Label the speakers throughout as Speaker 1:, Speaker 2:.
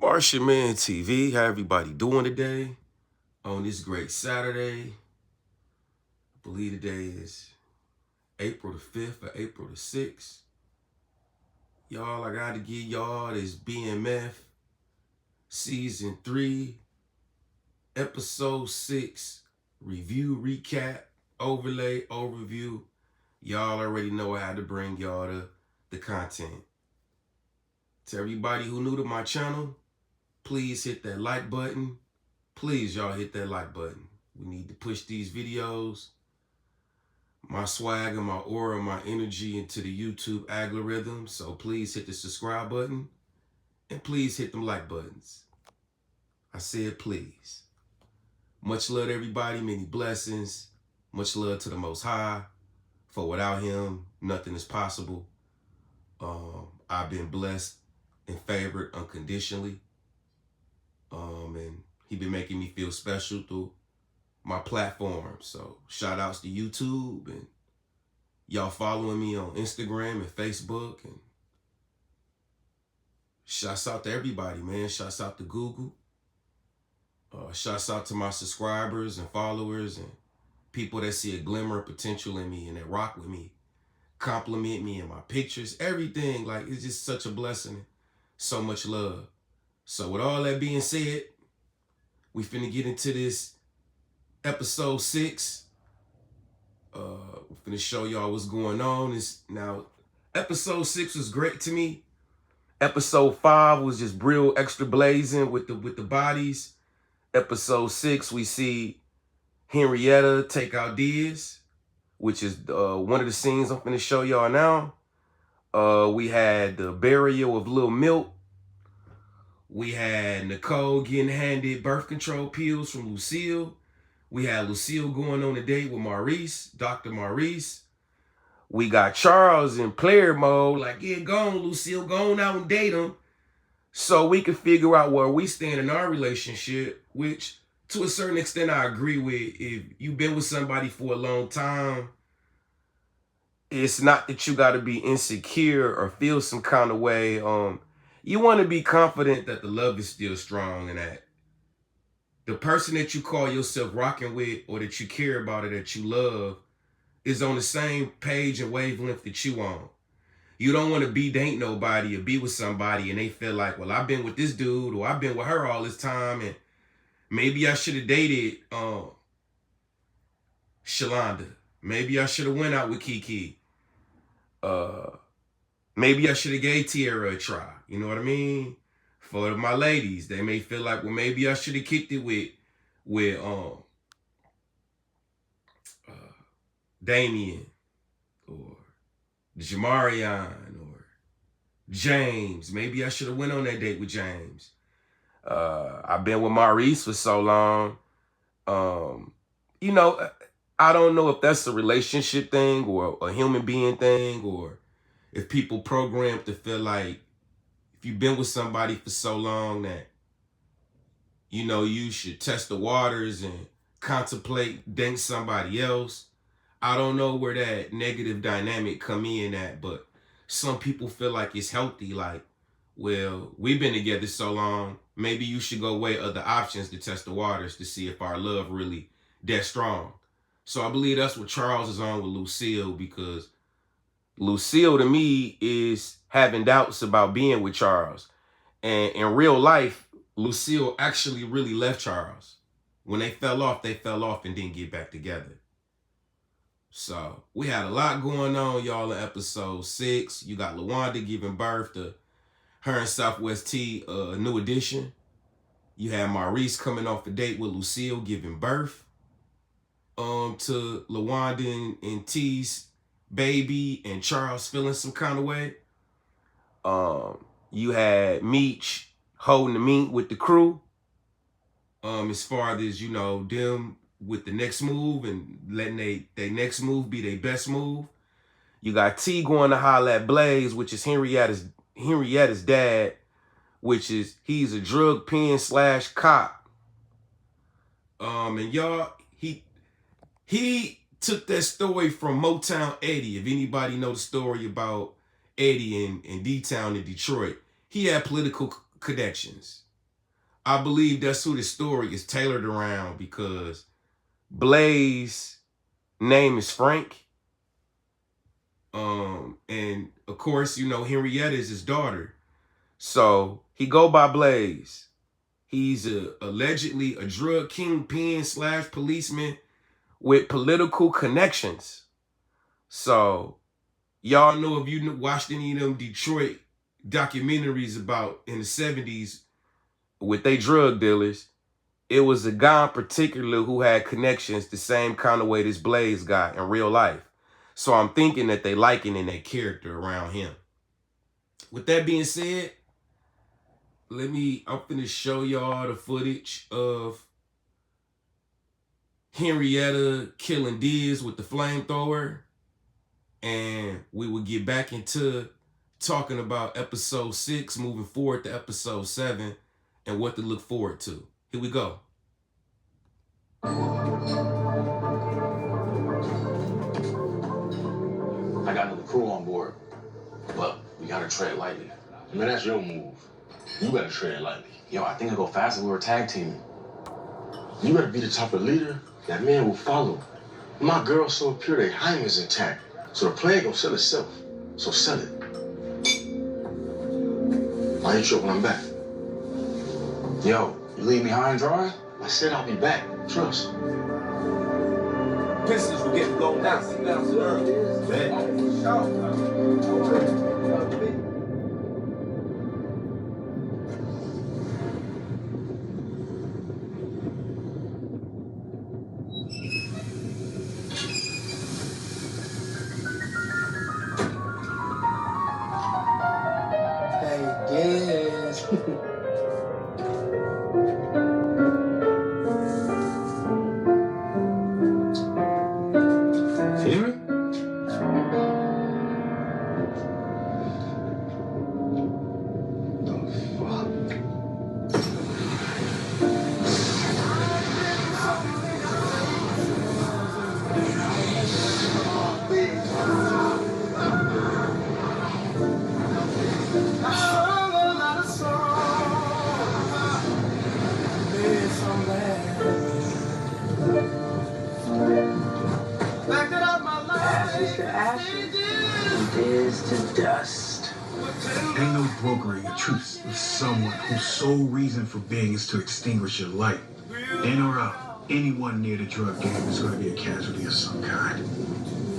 Speaker 1: Martian Man TV, how everybody doing today on this great Saturday? I believe today is April the 5th or April the 6th. Y'all, I got to give y'all this BMF Season 3, Episode 6 review, recap, overlay, overview. Y'all already know I had to bring y'all the content. To everybody who new to my channel, please hit that like button. Please, y'all, hit that like button. We need to push these videos, my swagger, my aura, my energy into the YouTube algorithm. So please hit the subscribe button and please hit them like buttons. I said please. Much love to everybody, many blessings. Much love to the Most High. For without him, nothing is possible. I've been blessed and favored unconditionally. And he been making me feel special through my platform. So shout outs to YouTube and y'all following me on Instagram and Facebook, and shouts out to everybody, man. Shouts out to Google. Shouts out to my subscribers and followers and people that see a glimmer of potential in me and that rock with me, compliment me in my pictures, everything. Like, it's just such a blessing. So much love. So with all that being said, we finna get into this episode 6. We're finna show y'all what's going on. Now, episode 6 was great to me. Episode 5 was just real extra blazing with the bodies. Episode 6, we see Henrietta take out Dizz, which is one of the scenes I'm finna show y'all now. We had the burial of Lil Milk. We had Nicole getting handed birth control pills from Lucille. We had Lucille going on a date with Maurice, Dr. Maurice. We got Charles in player mode, like, yeah, go on, Lucille, go on out and date him. So we can figure out where we stand in our relationship, which to a certain extent I agree with. If you've been with somebody for a long time, it's not that you got to be insecure or feel some kind of way. You want to be confident that the love is still strong and that the person that you call yourself rocking with or that you care about or that you love is on the same page and wavelength that you on. You don't want to date nobody or be with somebody and they feel like, well, I've been with this dude or I've been with her all this time and maybe I should have dated Shalonda. Maybe I should have went out with Kiki. Maybe I should have gave Tierra a try. You know what I mean? For my ladies, they may feel like, well, maybe I should have kicked it with Damien or Jamarion or James. Maybe I should have went on that date with James. I've been with Maurice for so long. You know, I don't know if that's a relationship thing or a human being thing, or if people programmed to feel like if you've been with somebody for so long that, you know, you should test the waters and contemplate dating somebody else. I don't know where that negative dynamic come in at, but some people feel like it's healthy. Like, well, we've been together so long, maybe you should go weigh other options to test the waters to see if our love really that strong. So I believe that's what Charles is on with Lucille, because Lucille to me is having doubts about being with Charles. And in real life, Lucille actually really left Charles. When they fell off and didn't get back together. So we had a lot going on, y'all, in episode 6. You got LaWanda giving birth to her and Southwest T, a new addition. You had Maurice coming off a date with Lucille giving birth to LaWanda and T's baby, and Charles feeling some kind of way. You had Meech holding the meat with the crew. As far as, you know, them with the next move and letting they next move be their best move. You got T going to holler at Blaze, which is Henrietta's dad, which is he's a drug pen / cop. And y'all, he took that story from Motown Eddie. If anybody know the story about Eddie in D-Town in Detroit, he had political connections. I believe that's who the story is tailored around, because Blaze's name is Frank. And of course, you know, Henrietta is his daughter. So he go by Blaze. He's allegedly a drug kingpin / policeman with political connections. So y'all know, if you watched any of them Detroit documentaries about in the 70s with they drug dealers, it was a guy in particular who had connections the same kind of way this Blaze got in real life. So I'm thinking that they likening their character around him. With that being said, I'm finna show y'all the footage of Henrietta killing Dizz with the flamethrower. And we will get back into talking about episode 6, moving forward to episode 7, and what to look forward to. Here we go.
Speaker 2: I got another crew on board, but we gotta tread lightly.
Speaker 3: Man, that's your move. You gotta tread lightly.
Speaker 2: Yo, I think it'll go faster if we were tag teaming.
Speaker 3: You gotta be the type of leader that man will follow. My girl's so pure, their hymen's intact. So the plan gonna sell itself. So sell it. I'll hit you up when I'm back.
Speaker 2: Yo, you leave me high and dry?
Speaker 3: I said I'll be back. Trust.
Speaker 4: Pistols will get blown down.
Speaker 5: Hey, Dizz.
Speaker 1: Henry?
Speaker 5: Ashes to ashes, and Dizz to dust.
Speaker 6: Ain't no brokering a truce with someone whose sole reason for being is to extinguish your light. In or out, anyone near the drug game is going to be a casualty of some kind.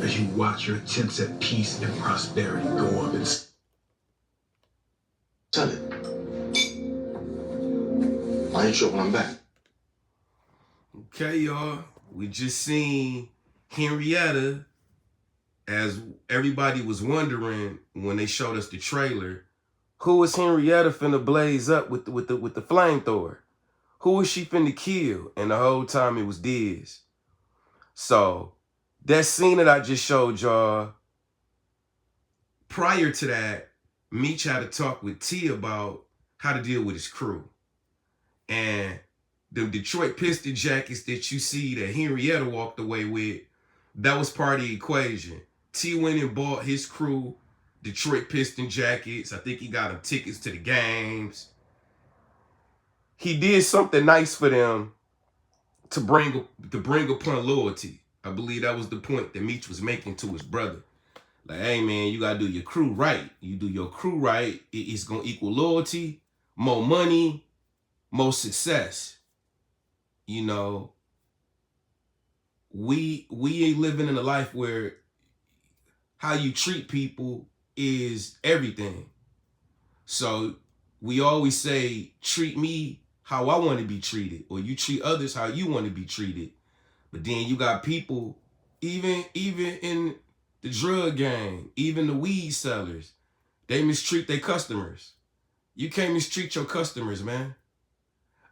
Speaker 6: As you watch your attempts at peace and prosperity go up in
Speaker 3: Sell it. I'll hit you up when I'm back.
Speaker 1: Okay, y'all. We just seen Henrietta, as everybody was wondering when they showed us the trailer. Who was Henrietta finna blaze up with the flamethrower? Who was she finna kill? And the whole time it was Dizz. So that scene that I just showed y'all, prior to that, Meech had a talk with T about how to deal with his crew. And the Detroit Piston jackets that you see that Henrietta walked away with, that was part of the equation. T went and bought his crew Detroit Piston jackets. I think he got them tickets to the games. He did something nice for them to bring upon loyalty. I believe that was the point that Meech was making to his brother. Like, hey man, you gotta do your crew right. You do your crew right, it's gonna equal loyalty, more money, more success. You know, we ain't living in a life where how you treat people is everything. So we always say, treat me how I want to be treated, or you treat others how you want to be treated. But then you got people, even in the drug game, even the weed sellers, they mistreat their customers. You can't mistreat your customers, man.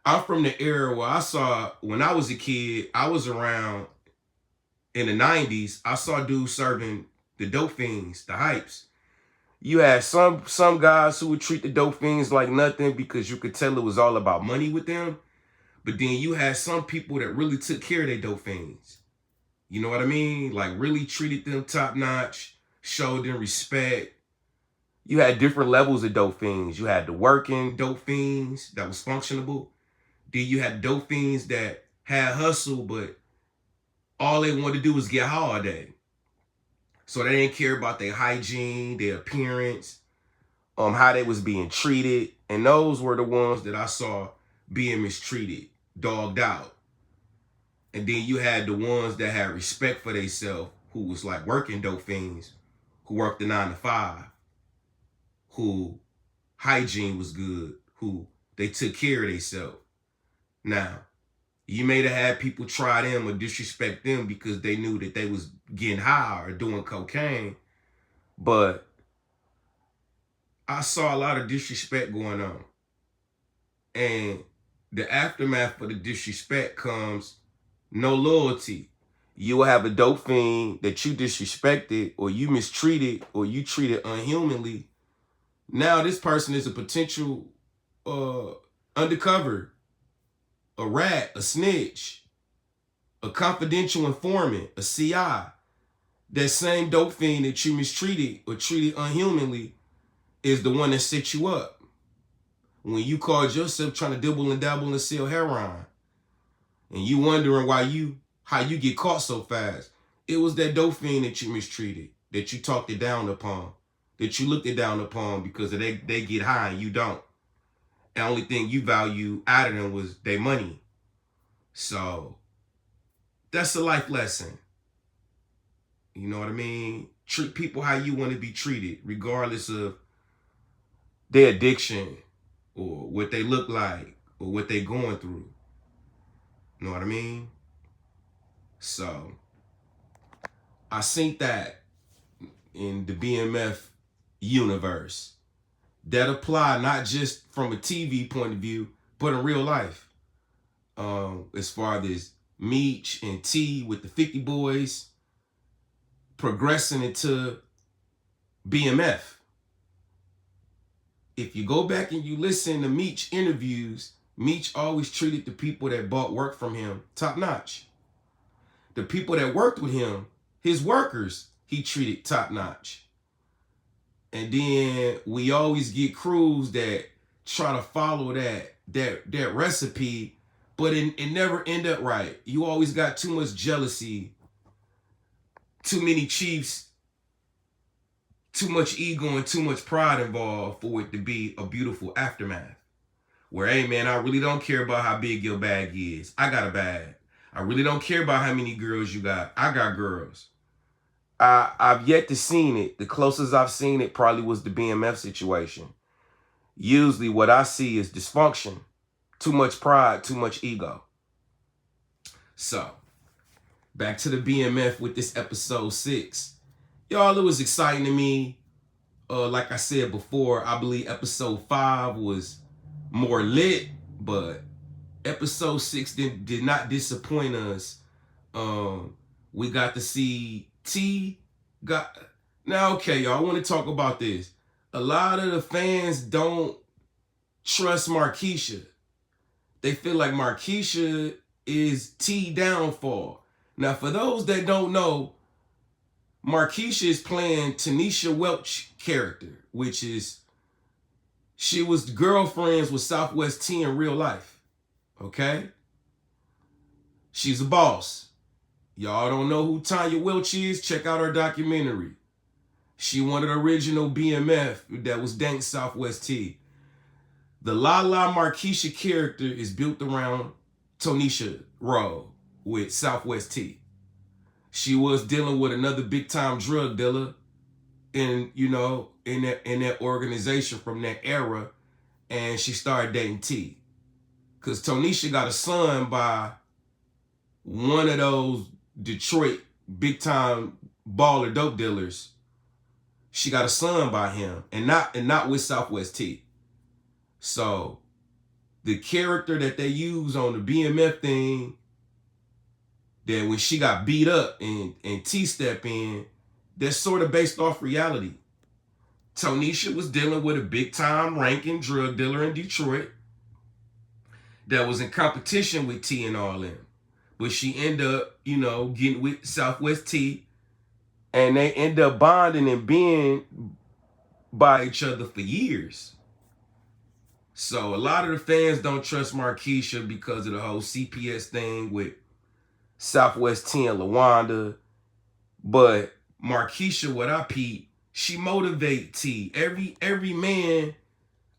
Speaker 1: I'm from the era where I saw, when I was a kid, I was around in the 90s, I saw dudes serving the dope fiends, the hypes. You had some guys who would treat the dope fiends like nothing because you could tell it was all about money with them. But then you had some people that really took care of their dope fiends. You know what I mean? Like really treated them top notch, showed them respect. You had different levels of dope fiends. You had the working dope fiends that was functionable. Then you had dope fiends that had hustle, but all they wanted to do was get high all day. So they didn't care about their hygiene, their appearance, how they was being treated. And those were the ones that I saw being mistreated, dogged out. And then you had the ones that had respect for themselves, who was like working dope fiends, who worked the 9 to 5, who hygiene was good, who they took care of themselves. Now, you may have had people try them or disrespect them because they knew that they was getting high or doing cocaine, but I saw a lot of disrespect going on. And the aftermath for the disrespect comes no loyalty. You will have a dope fiend that you disrespected or you mistreated or you treated unhumanly. Now this person is a potential undercover, a rat, a snitch, a confidential informant, a CI. That same dope fiend that you mistreated or treated unhumanly is the one that set you up. When you called yourself trying to dibble and dabble and sell heroin, and you wondering how you get caught so fast, it was that dope fiend that you mistreated, that you talked it down upon, that you looked it down upon because they get high and you don't. The only thing you value out of them was their money. So that's a life lesson. You know what I mean? Treat people how you want to be treated, regardless of their addiction or what they look like or what they're going through. You know what I mean? So I seen that in the BMF universe. That apply not just from a TV point of view, but in real life. As far as Meech and T with the 50 Boys progressing into BMF. If you go back and you listen to Meech interviews, Meech always treated the people that bought work from him top notch. The people that worked with him, his workers, he treated top notch. And then we always get crews that try to follow that recipe, but it never end up right. You always got too much jealousy, too many chiefs, too much ego and too much pride involved for it to be a beautiful aftermath. Where, hey man, I really don't care about how big your bag is. I got a bag. I really don't care about how many girls you got. I got girls. I've yet to seen it. The closest I've seen it probably was the BMF situation. Usually what I see is dysfunction. Too much pride, too much ego. So, back to the BMF with this episode 6. Y'all, it was exciting to me. Like I said before, I believe episode 5 was more lit, but episode 6 did not disappoint us. We got to see T now, okay, y'all, I want to talk about this. A lot of the fans don't trust Markeisha. They feel like Markeisha is T downfall. Now, for those that don't know, Markeisha is playing Tanisha Welch character, which is, she was girlfriends with Southwest T in real life. Okay? She's a boss. Y'all don't know who Tanya Welch is? Check out her documentary. She one of the original BMF that was danked Southwest T. The Lala Markeisha character is built around Tanisha role with Southwest T. She was dealing with another big time drug dealer in that organization from that era, and she started dating T. Cause Tanisha got a son by one of those Detroit big time baller dope dealers. She got a son by him, and not with Southwest T. So the character that they use on the BMF thing, that when she got beat up and T step in, that's sort of based off reality. Tanisha was dealing with a big time ranking drug dealer in Detroit that was in competition with T and all them. But she ended up, getting with Southwest T, and they end up bonding and being by each other for years. So a lot of the fans don't trust Markeisha because of the whole CPS thing with Southwest 10 LaWanda. But Markeisha, what I peep, she motivate T. Every man,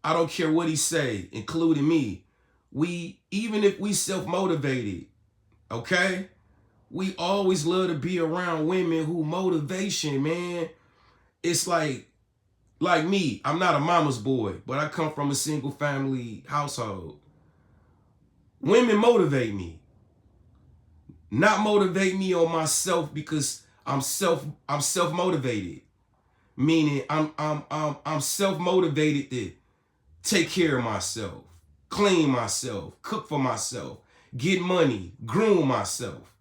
Speaker 1: I don't care what he say, including me, even if we self-motivated, okay? We always love to be around women who motivation, man. It's like me, I'm not a mama's boy, but I come from a single family household. Women motivate me. Not motivate me on myself because I'm self-motivated. Meaning I'm self-motivated to take care of myself, clean myself, cook for myself, get money, groom myself,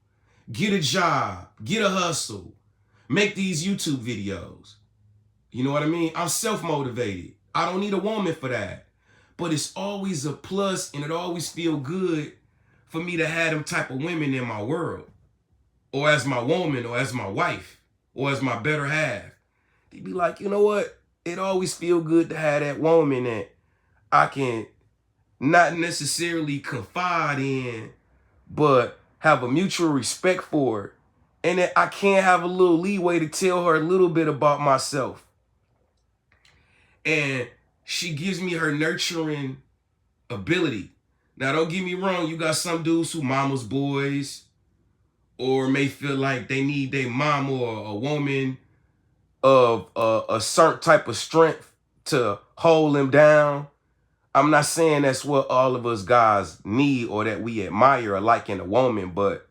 Speaker 1: get a job, get a hustle, make these YouTube videos. You know what I mean? I'm self-motivated. I don't need a woman for that. But it's always a plus, and it always feel good for me to have them type of women in my world, or as my woman, or as my wife, or as my better half. They be like, you know what? It always feel good to have that woman that I can not necessarily confide in, but have a mutual respect for, and that I can have a little leeway to tell her a little bit about myself. And she gives me her nurturing ability. Now, don't get me wrong. You got some dudes who mama's boys, or may feel like they need their mom or a woman of a certain type of strength to hold them down. I'm not saying that's what all of us guys need or that we admire or like in a woman, but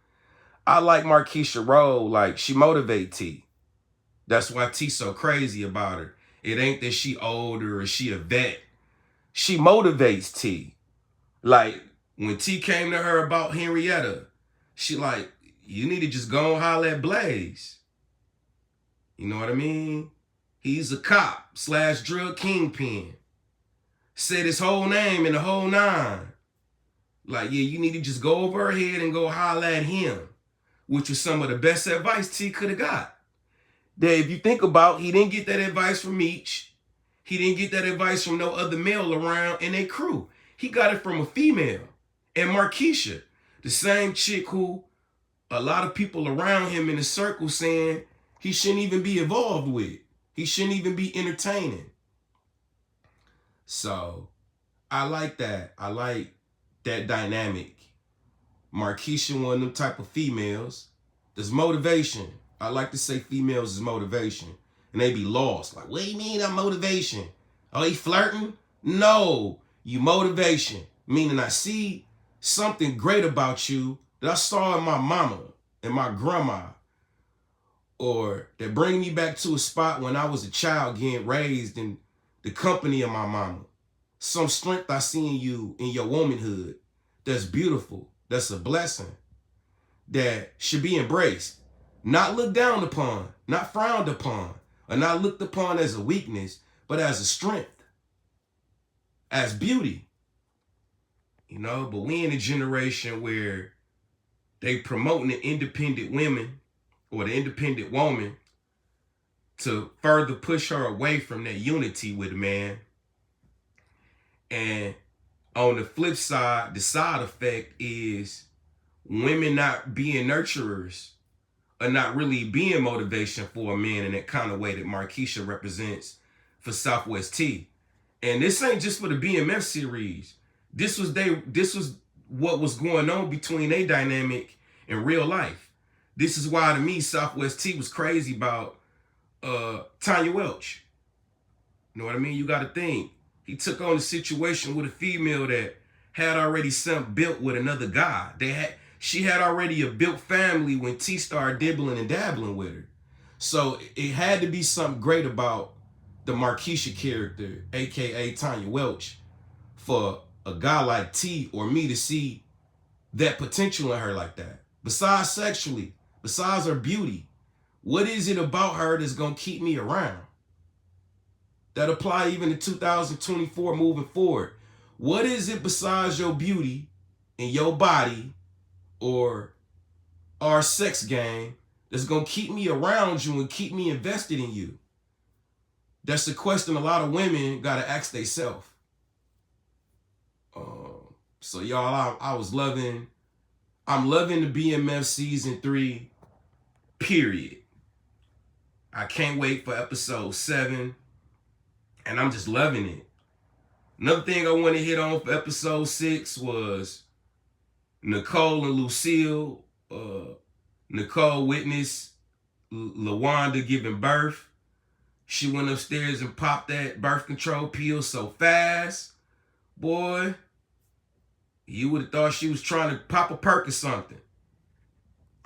Speaker 1: I like Markeisha Rowe. Like, she motivate T. That's why T so crazy about her. It ain't that she older or she a vet. She motivates T. Like, when T came to her about Henrietta, she like, you need to just go and holler at Blaze. You know what I mean? He's a cop / drug kingpin. Said his whole name and the whole nine. Like, yeah, you need to just go over her head and go holler at him, which was some of the best advice T could have got. That if you think about, he didn't get that advice from Meech. He didn't get that advice from no other male around in their crew. He got it from a female. And Markeisha, the same chick who a lot of people around him in the circle saying he shouldn't even be involved with. He shouldn't even be entertaining. So I like that. I like that dynamic. Markeisha, one of them type of females. There's motivation. I like to say females is motivation. And they be lost. Like, what do you mean I'm motivation? Oh, he flirting? No, you motivation. Meaning I see something great about you that I saw in my mama and my grandma. Or that bring me back to a spot when I was a child getting raised in the company of my mama. Some strength I see in you in your womanhood that's beautiful, that's a blessing, that should be embraced. Not looked down upon, not frowned upon, or not looked upon as a weakness, but as a strength, as beauty. You know, but we in a generation where they promoting the independent women or the independent woman to further push her away from that unity with a man. And on the flip side, the side effect is women not being nurturers or not really being motivation for a man in that kind of way that Markeisha represents for Southwest T. And this ain't just for the BMF series. This was what was going on between their dynamic in real life. This is why, to me, Southwest T was crazy about Tanya Welch. You know what I mean? You got to think. He took on a situation with a female that had already something built with another guy. She had already a built family when T started dibbling and dabbling with her. So it had to be something great about the Markeisha character, aka Tanya Welch, for a guy like T or me to see that potential in her like that. Besides sexually, besides her beauty, what is it about her that's gonna keep me around? That apply even to 2024 moving forward. What is it besides your beauty and your body or our sex game that's gonna keep me around you and keep me invested in you? That's the question a lot of women gotta ask themselves. So y'all, I'm loving the BMF season 3, period. I can't wait for episode 7, and I'm just loving it. Another thing I want to hit on for episode 6 was Nicole and Lucille. Nicole witnessed LaWanda giving birth. She went upstairs and popped that birth control pill so fast. Boy, you would have thought she was trying to pop a perk or something.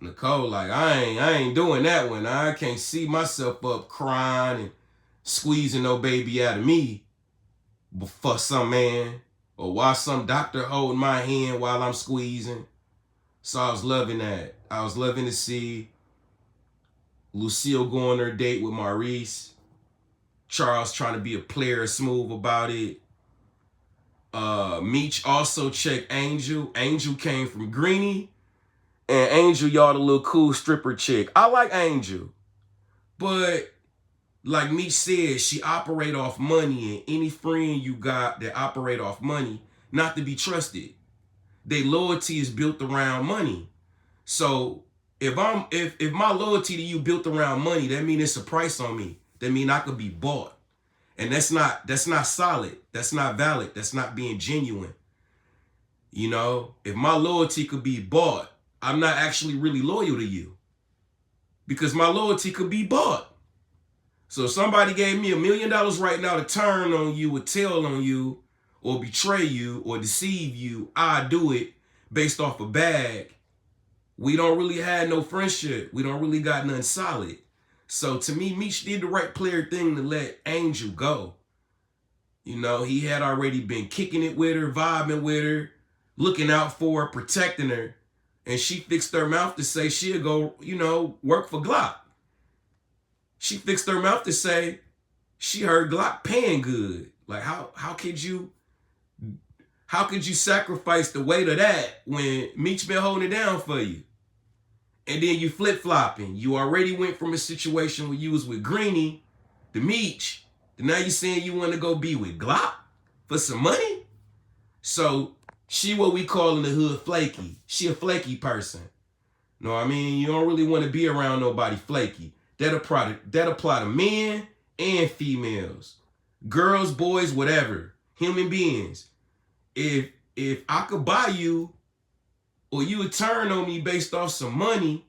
Speaker 1: Nicole like, I ain't doing that one. I can't see myself up crying and squeezing no baby out of me for some man, or while some doctor holding my hand while I'm squeezing. So I was loving that. I was loving to see Lucille go on her date with Maurice. Charles trying to be a player, smooth about it. Meech also checked Angel. Angel came from Greenie. And Angel, y'all, the little cool stripper chick. I like Angel. But like Meech said, she operate off money, and any friend you got that operate off money, not to be trusted. Their loyalty is built around money. So if my loyalty to you built around money, that means it's a price on me. That means I could be bought. And that's not solid. That's not valid. That's not being genuine. You know, if my loyalty could be bought, I'm not actually really loyal to you, because my loyalty could be bought. So if somebody gave me $1 million right now to turn on you or tell on you or betray you or deceive you, I do it based off a bag. We don't really have no friendship. We don't really got nothing solid. So to me, Meech did the right player thing to let Angel go. You know, he had already been kicking it with her, vibing with her, looking out for her, protecting her. And she fixed her mouth to say she'll go, you know, work for Glock. She fixed her mouth to say she heard Glock paying good. Like, how could you sacrifice the weight of that when Meech been holding it down for you? And then you flip-flopping. You already went from a situation where you was with Greenie to Meech. And now you saying you want to go be with Glock for some money? So she what we call in the hood flaky. She a flaky person. Know what I mean? You don't really want to be around nobody flaky. That apply to men and females. Girls, boys, whatever. Human beings. If I could buy you, or you would turn on me based off some money,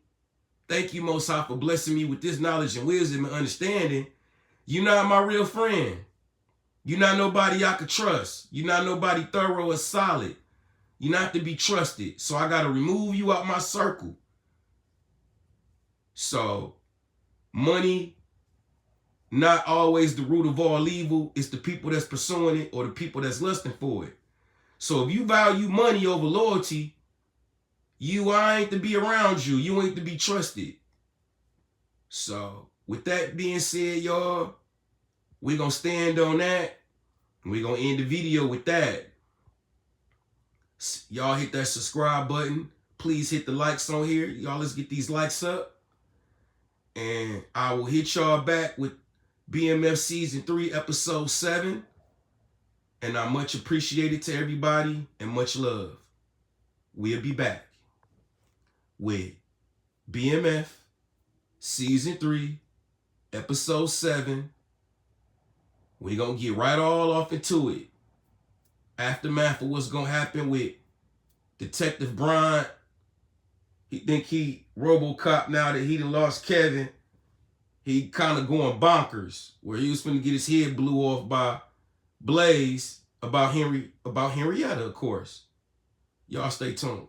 Speaker 1: thank you, Most High, for blessing me with this knowledge and wisdom and understanding, you're not my real friend. You're not nobody I could trust. You're not nobody thorough or solid. You're not to be trusted. So I got to remove you out my circle. So money, not always the root of all evil. It's the people that's pursuing it or the people that's lusting for it. So if you value money over loyalty, I ain't to be around you. You ain't to be trusted. So with that being said, y'all, we're going to stand on that. We're going to end the video with that. Y'all hit that subscribe button. Please hit the likes on here. Y'all, let's get these likes up. And I will hit y'all back with BMF Season 3, Episode 7. And I much appreciate it to everybody and much love. We'll be back with BMF Season 3, Episode 7. We're going to get right all off into it. Aftermath of what's going to happen with Detective Bryant. He think he RoboCop now that he done lost Kevin. He kind of going bonkers, where he was finna get his head blew off by Blaze about Henrietta, of course. Y'all stay tuned.